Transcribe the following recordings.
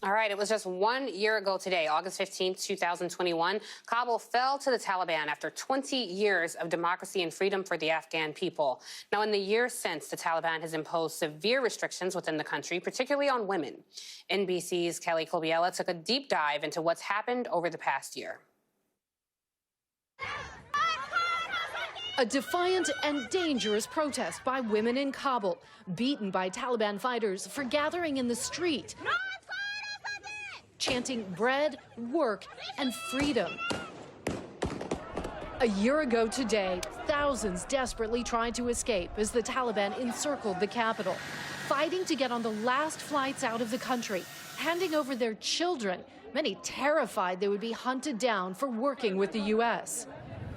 All right, it was just 1 year ago today, August 15th, 2021. Kabul fell to the Taliban after 20 years of democracy and freedom for the Afghan people. Now, in the years since, the Taliban has imposed severe restrictions within the country, particularly on women. NBC's Kelly Colbiella took a deep dive into what's happened over the past year. A defiant and dangerous protest by women in Kabul, beaten by Taliban fighters for gathering in the street, chanting bread, work, and freedom. A year ago today, thousands desperately tried to escape as the Taliban encircled the capital, fighting to get on the last flights out of the country, handing over their children, many terrified they would be hunted down for working with the U.S.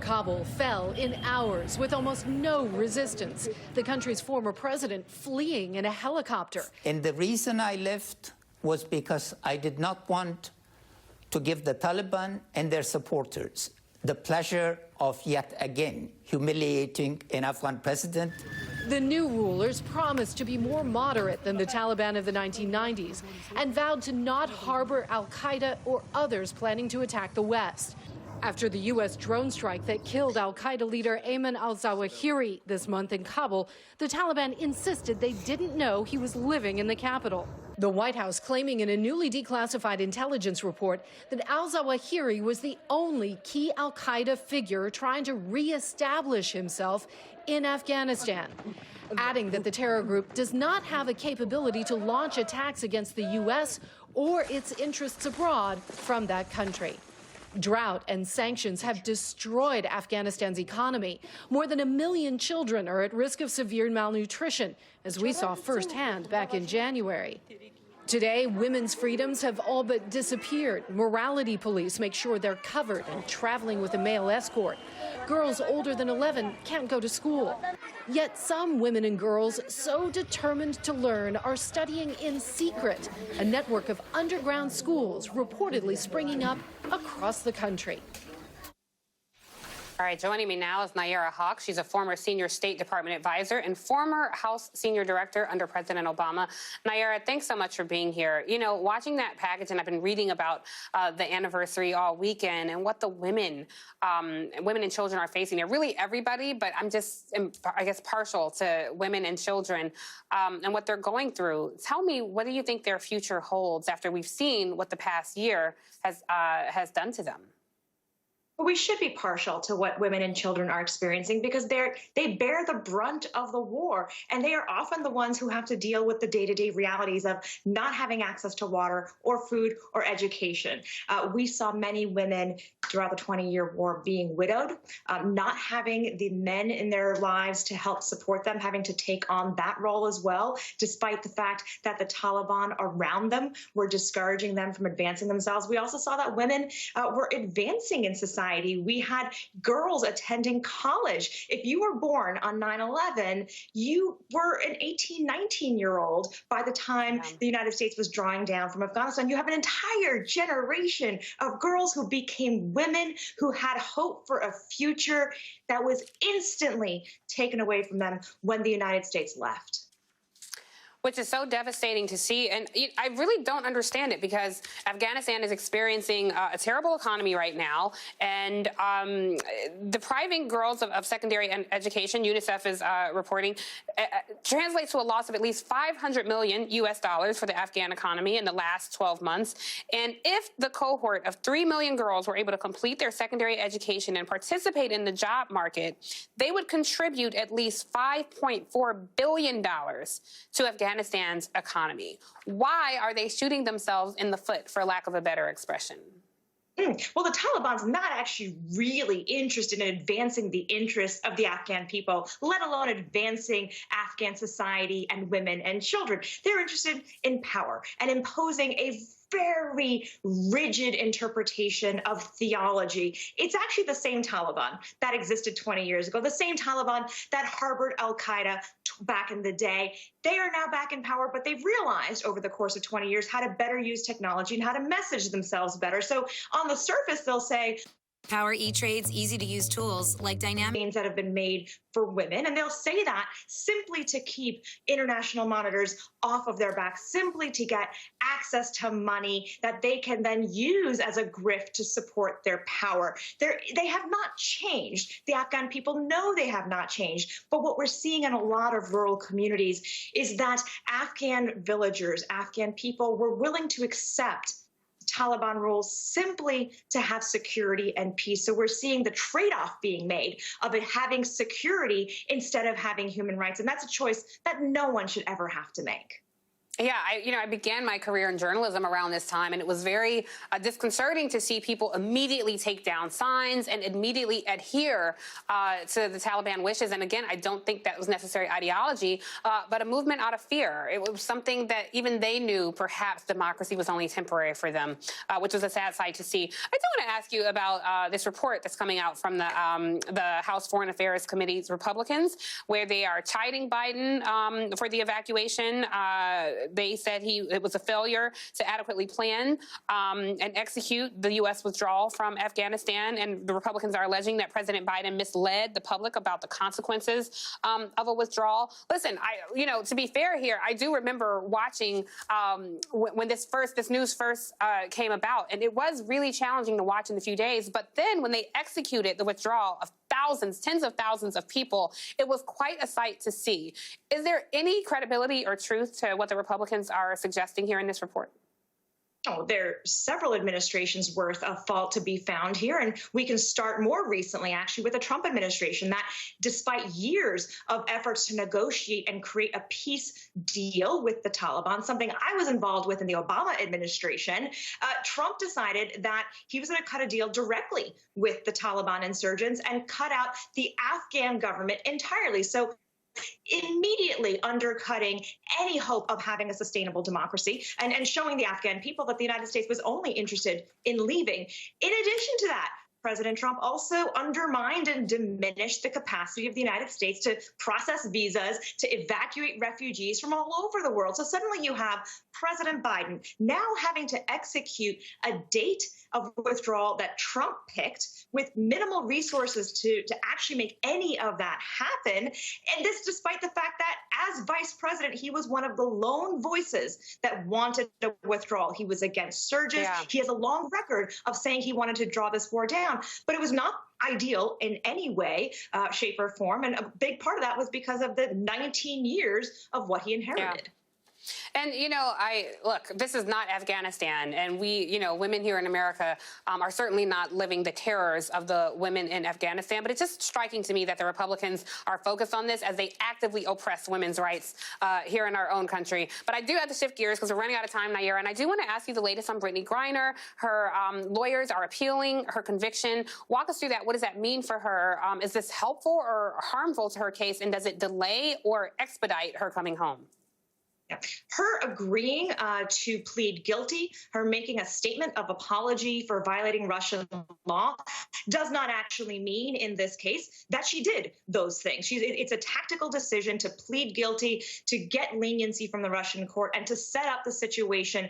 Kabul fell in hours with almost no resistance. The country's former president fleeing in a helicopter. And the reason I left was because I did not want to give the Taliban and their supporters the pleasure of yet again humiliating an Afghan president. The new rulers promised to be more moderate than the Taliban of the 1990s and vowed to not harbor al-Qaeda or others planning to attack the West. After the U.S. drone strike that killed al-Qaeda leader Ayman al-Zawahiri this month in Kabul, the Taliban insisted they didn't know he was living in the capital. The White House claiming in a newly declassified intelligence report that al-Zawahiri was the only key al-Qaeda figure trying to re-establish himself in Afghanistan, adding that the terror group does not have a capability to launch attacks against the U.S. or its interests abroad from that country. Drought and sanctions have destroyed Afghanistan's economy. More than 1 million children are at risk of severe malnutrition, as we saw firsthand back in January. Today, women's freedoms have all but disappeared. Morality police make sure they're covered and traveling with a male escort. Girls older than 11 can't go to school. Yet some women and girls so determined to learn are studying in secret. A network of underground schools reportedly springing up across the country. All right, joining me now is Nayyera. She's a former senior State Department advisor and former House senior director under President Obama. Nayyera, thanks so much for being here. You know, watching that package, and I've been reading about the anniversary all weekend and what the women and children are facing. They're really everybody, but I'm just, I guess, partial to women and children and what they're going through. Tell me, what do you think their future holds after we've seen what the past year has done to them? We should be partial to what women and children are experiencing because they bear the brunt of the war, and they are often the ones who have to deal with the day-to-day realities of not having access to water or food or education. We saw many women throughout the 20-year war being widowed, not having the men in their lives to help support them, having to take on that role as well, despite the fact that the Taliban around them were discouraging them from advancing themselves. We also saw that women were advancing in society. We had girls attending college. If you were born on 9/11, you were an 18, 19-year-old by the time the United States was drawing down from Afghanistan. You have an entire generation of girls who became women, who had hope for a future that was instantly taken away from them when the United States left. Which is so devastating to see. And I really don't understand it because Afghanistan is experiencing a terrible economy right now. And depriving girls of secondary education, UNICEF is reporting, translates to a loss of at least $500 million for the Afghan economy in the last 12 months. And if the cohort of 3 million girls were able to complete their secondary education and participate in the job market, they would contribute at least $5.4 billion to Afghanistan's economy. Why are they shooting themselves in the foot, for lack of a better expression? Well, the Taliban's not actually really interested in advancing the interests of the Afghan people, let alone advancing Afghan society and women and children. They're interested in power and imposing a very rigid interpretation of theology. It's actually the same Taliban that existed 20 years ago, the same Taliban that harbored al-Qaeda back in the day. They are now back in power, but they've realized over the course of 20 years how to better use technology and how to message themselves better. So on the surface, they'll say, Power E-Trade's easy-to-use tools like dynamic that have been made for women, and they'll say that simply to keep international monitors off of their backs, simply to get access to money that they can then use as a grift to support their power. They have not changed. The Afghan people know they have not changed. But what we're seeing in a lot of rural communities is that Afghan villagers, Afghan people were willing to accept Taliban rules simply to have security and peace. So we're seeing the trade-off being made of it having security instead of having human rights. And that's a choice that no one should ever have to make. Yeah, I began my career in journalism around this time, and it was very disconcerting to see people immediately take down signs and immediately adhere to the Taliban wishes. And again, I don't think that was necessary ideology, but a movement out of fear. It was something that even they knew perhaps democracy was only temporary for them, which was a sad sight to see. I do want to ask you about this report that's coming out from the House Foreign Affairs Committee's Republicans, where they are chiding Biden for the evacuation. They said it was a failure to adequately plan and execute the U.S. withdrawal from Afghanistan. And the Republicans are alleging that President Biden misled the public about the consequences of a withdrawal. Listen, to be fair here, I do remember watching when this news first came about, and it was really challenging to watch in a few days. But then when they executed the withdrawal of thousands, tens of thousands of people, it was quite a sight to see. Is there any credibility or truth to what the Republicans are suggesting here in this report? Oh, there are several administrations worth of fault to be found here. And we can start more recently, actually, with the Trump administration, that despite years of efforts to negotiate and create a peace deal with the Taliban, something I was involved with in the Obama administration, Trump decided that he was going to cut a deal directly with the Taliban insurgents and cut out the Afghan government entirely. So immediately undercutting any hope of having a sustainable democracy and showing the Afghan people that the United States was only interested in leaving. In addition to that, President Trump also undermined and diminished the capacity of the United States to process visas, to evacuate refugees from all over the world. So suddenly you have President Biden now having to execute a date of withdrawal that Trump picked with minimal resources to actually make any of that happen. And this despite the fact that as vice president, he was one of the lone voices that wanted a withdrawal. He was against surges. Yeah. He has a long record of saying he wanted to draw this war down, but it was not ideal in any way, shape, or form. And a big part of that was because of the 19 years of what he inherited. Yeah. And, look, this is not Afghanistan. And we, women here in America are certainly not living the terrors of the women in Afghanistan. But it's just striking to me that the Republicans are focused on this as they actively oppress women's rights here in our own country. But I do have to shift gears because we're running out of time, Nayyera. And I do want to ask you the latest on Brittany Griner. Her lawyers are appealing her conviction. Walk us through that. What does that mean for her? Is this helpful or harmful to her case? And does it delay or expedite her coming home? Her agreeing to plead guilty, her making a statement of apology for violating Russian law, does not actually mean in this case that she did those things. It's a tactical decision to plead guilty, to get leniency from the Russian court, and to set up the situation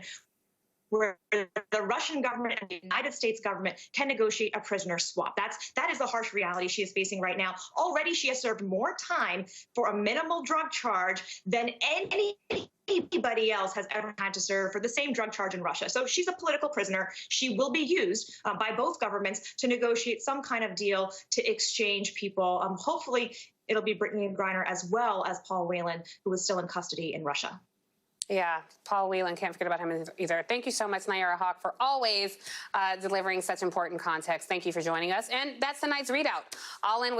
where the Russian government and the United States government can negotiate a prisoner swap. That is the harsh reality she is facing right now. Already she has served more time for a minimal drug charge than anybody else has ever had to serve for the same drug charge in Russia. So she's a political prisoner. She will be used by both governments to negotiate some kind of deal to exchange people. Hopefully it'll be Brittany Griner as well as Paul Whelan, who is still in custody in Russia. Yeah, Paul Whelan, can't forget about him either. Thank you so much, Nayyera Hawk, for always delivering such important context. Thank you for joining us. And that's tonight's ReadOut. All in with